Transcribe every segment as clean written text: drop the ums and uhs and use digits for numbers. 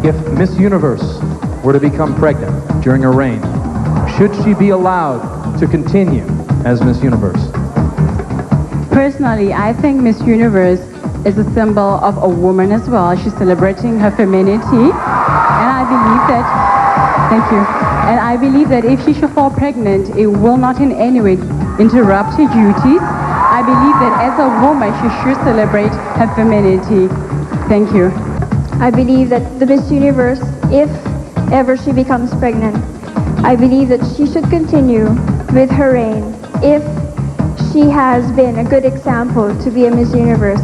If Miss Universe were to become pregnant during her reign, should she be allowed to continue as Miss Universe? Personally, I think Miss Universe is a symbol of a woman as well. She's celebrating her femininity, and I believe that, thank you, and I believe that if she should fall pregnant, it will not in any way interrupt her duties. I believe that as a woman, she should celebrate her femininity. Thank you. I believe that the Miss Universe, if ever she becomes pregnant, I believe that she should continue with her reign if she has been a good example to be a Miss Universe.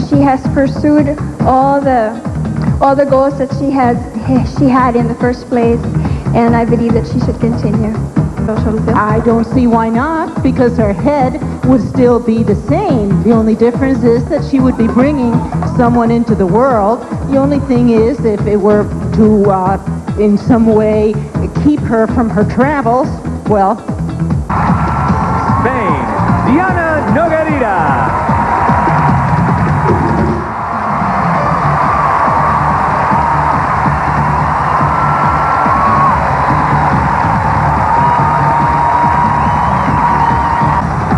She has pursued all the goals that she had in the first place, and I believe that she should continue. I don't see why not, because her head would still be the same. The only difference is that she would be bringing someone into the world. The only thing is, if it were to in some way keep her from her travels, well. Spain, Diana Nogueira.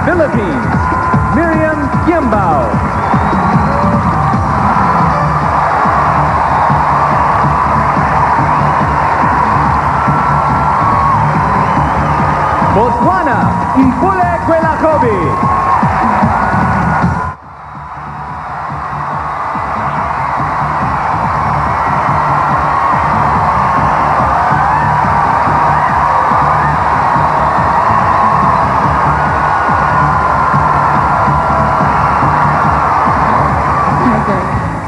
Philippines, Miriam Gimbao. Botswana, Mpule Kwelakobi.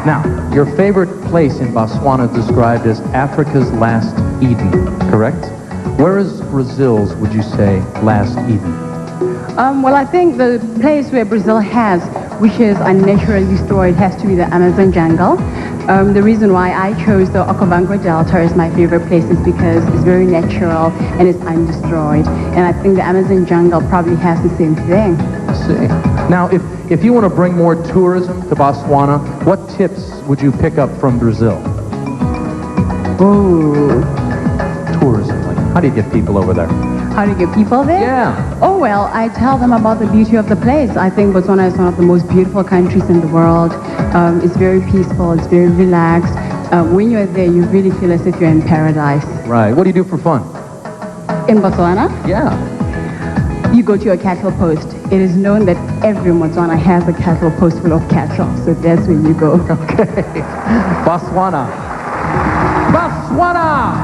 Now, your favorite place in Botswana is described as Africa's last Eden, correct? Where is Brazil's, would you say, last Eden? Well, I think the place where Brazil has, which is unnaturally destroyed, has to be the Amazon jungle. The reason why I chose the Okavango Delta as my favorite place is because it's very natural and it's undestroyed. And I think the Amazon jungle probably has the same thing. I see. Now, if you want to bring more tourism to Botswana, what tips would you pick up from Brazil? Ooh. Tourism, like how do you get people over there? How do you get people there? Yeah. Oh, well, I tell them about the beauty of the place. I think Botswana is one of the most beautiful countries in the world. It's very peaceful, it's very relaxed. When you're there, you really feel as if you're in paradise. Right. What do you do for fun? In Botswana? Yeah. You go to a cattle post. It is known that every Botswana has a cattle post full of cattle, so that's where you go. Okay. Botswana. Botswana!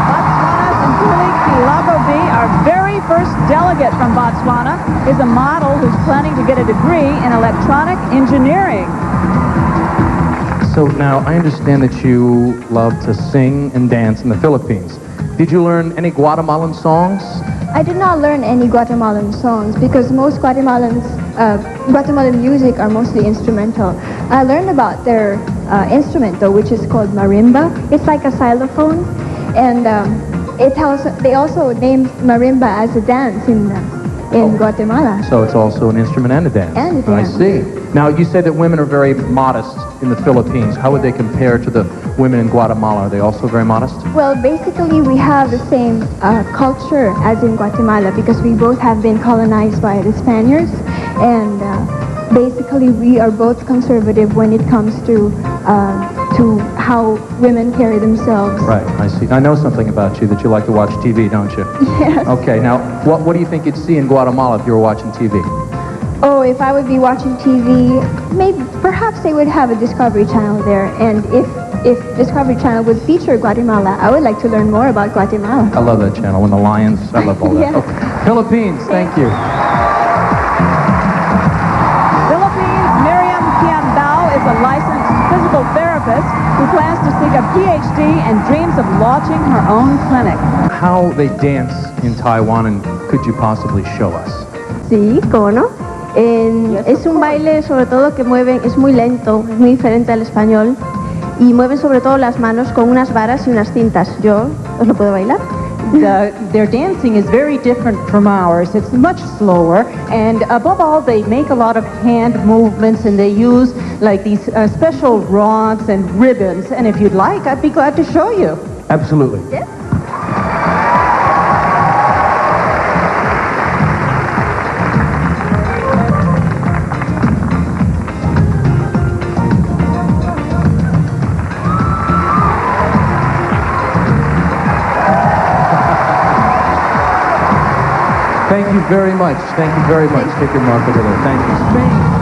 Botswana's Mpule Kwelakobi, our very first delegate from Botswana, is a model who's planning to get a degree in electronic engineering. So now, I understand that you love to sing and dance in the Philippines. Did you learn any Guatemalan songs? I did not learn any Guatemalan songs because most Guatemalan music are mostly instrumental. I learned about their instrument though, which is called marimba. It's like a xylophone, and they also named marimba as a dance in Guatemala. So it's also an instrument and a dance. And a dance. I see. Now, you said that women are very modest in the Philippines. How would they compare to the women in Guatemala? Are they also very modest? Well, basically we have the same culture as in Guatemala because we both have been colonized by the Spaniards, and basically we are both conservative when it comes to how women carry themselves. Right, I see. I know something about you, that you like to watch TV, don't you? Yes. Okay, now, what do you think you'd see in Guatemala if you were watching TV? Oh, if I would be watching TV, perhaps they would have a Discovery Channel there, and if Discovery Channel would feature Guatemala, I would like to learn more about Guatemala. I love that channel, when the lions, I love all that. Yes. Okay. Philippines, thank you. Philippines, Miriam Gimbao is a licensed physical therapist who plans to seek a PhD and dreams of launching her own clinic. How they dance in Taiwan, and could you possibly show us? Sí, cómo no. Es un baile sobre todo que mueven, es muy lento, es muy diferente al español y mueven sobre todo las manos con unas varas y unas cintas. Yo os lo puedo bailar. their dancing is very different from ours. It's much slower, and above all, they make a lot of hand movements, and they use like these special rods and ribbons. And if you'd like, I'd be glad to show you. Absolutely. Yes. Thank you very much. Thank you very much. Take your mark over there. Thank you. Spain.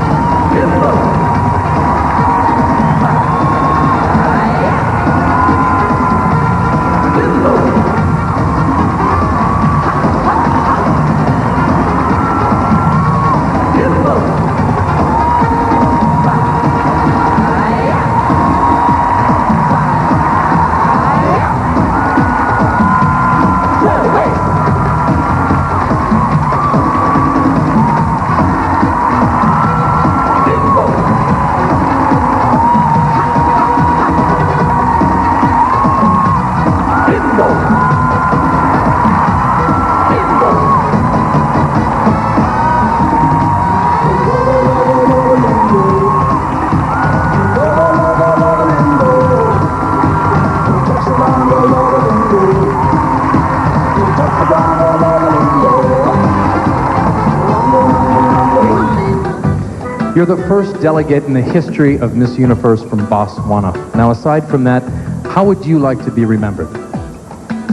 You're the first delegate in the history of Miss Universe from Botswana. Now, aside from that, how would you like to be remembered?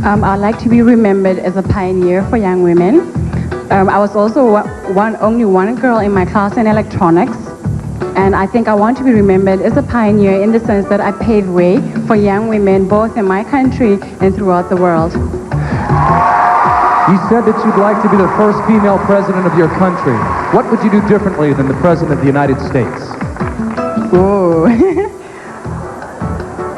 I'd like to be remembered as a pioneer for young women. I was also only one girl in my class in electronics, and I think I want to be remembered as a pioneer in the sense that I paved way for young women both in my country and throughout the world. You said that you'd like to be the first female president of your country. What would you do differently than the president of the United States? Oh,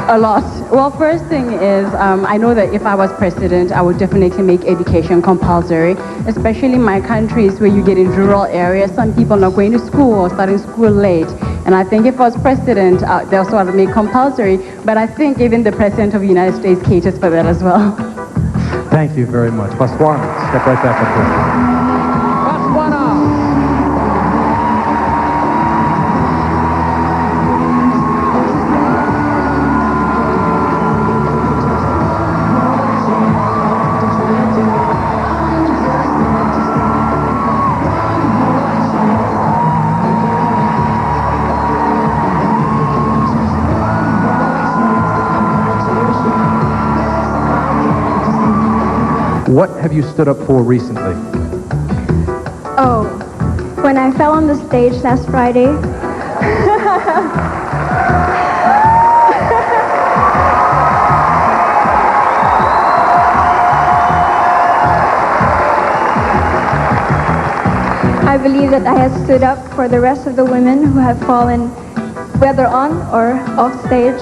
a lot. Well, first thing is, I know that if I was president, I would definitely make education compulsory, especially in my countries where you get in rural areas. Some people are not going to school or starting school late. And I think if I was president, they'll sort of make compulsory. But I think even the president of the United States caters for that as well. Thank you very much. Botswana, step right back up here. Botswana! What have you stood up for recently? Oh, when I fell on the stage last Friday. I believe that I have stood up for the rest of the women who have fallen, whether on or off stage.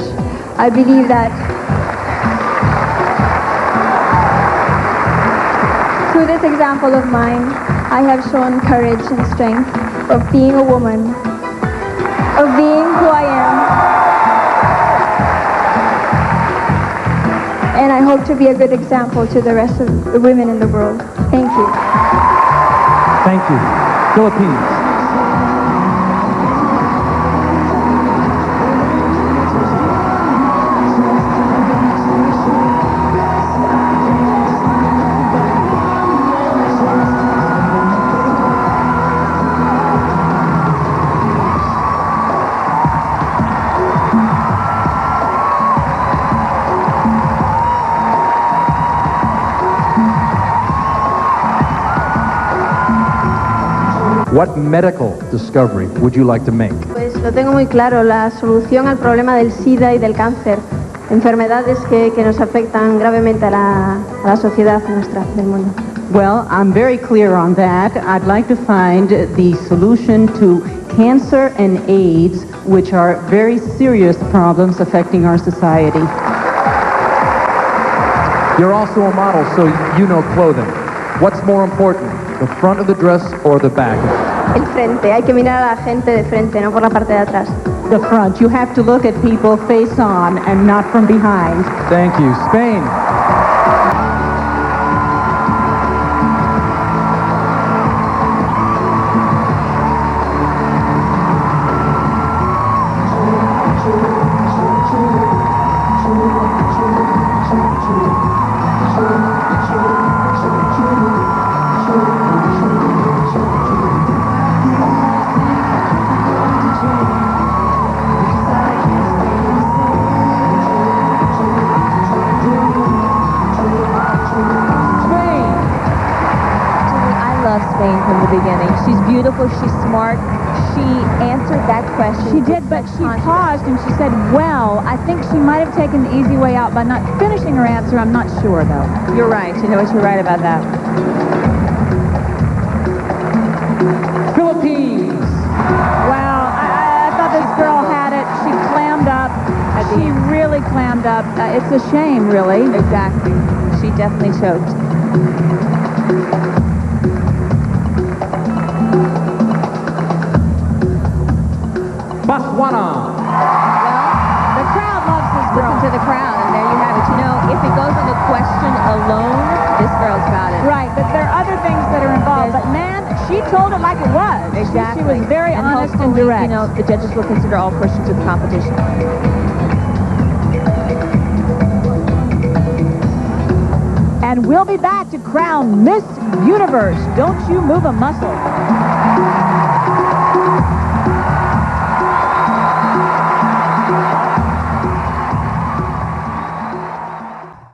I believe that through this example of mine, I have shown courage and strength of being a woman, of being who I am. And I hope to be a good example to the rest of the women in the world. Thank you. Thank you. Philippines. What medical discovery would you like to make? Pues lo tengo muy claro, la solución al problema del SIDA y del cáncer, enfermedades que nos afectan gravemente a la sociedad nuestra, del mundo. Well, I'm very clear on that. I'd like to find the solution to cancer and AIDS, which are very serious problems affecting our society. You're also a model, so you know clothing. What's more important, the front of the dress or the back? El frente, hay que mirar a la gente de frente, no por la parte de atrás. The front. You have to look at people face on and not from behind. Thank you. Spain. beginning. She's beautiful, she's smart. She answered that question. She did, but she paused and she said, well, I think she might have taken the easy way out by not finishing her answer. I'm not sure, though. You're right. You know what? You're right about that. Philippines. Well, I thought this girl had it. She clammed up. She really clammed up. It's a shame, really. Exactly. She definitely choked. Botswana. The crowd loves this girl. Listen to the crowd, and there you have it. You know, if it goes on the question alone, this girl's got it. Right, but there are other things that are involved. But man, she told it like it was. Exactly. She was very honest and hopefully, direct. You know, the judges will consider all portions of the competition. And we'll be back to crown Miss Universe. Don't you move a muscle.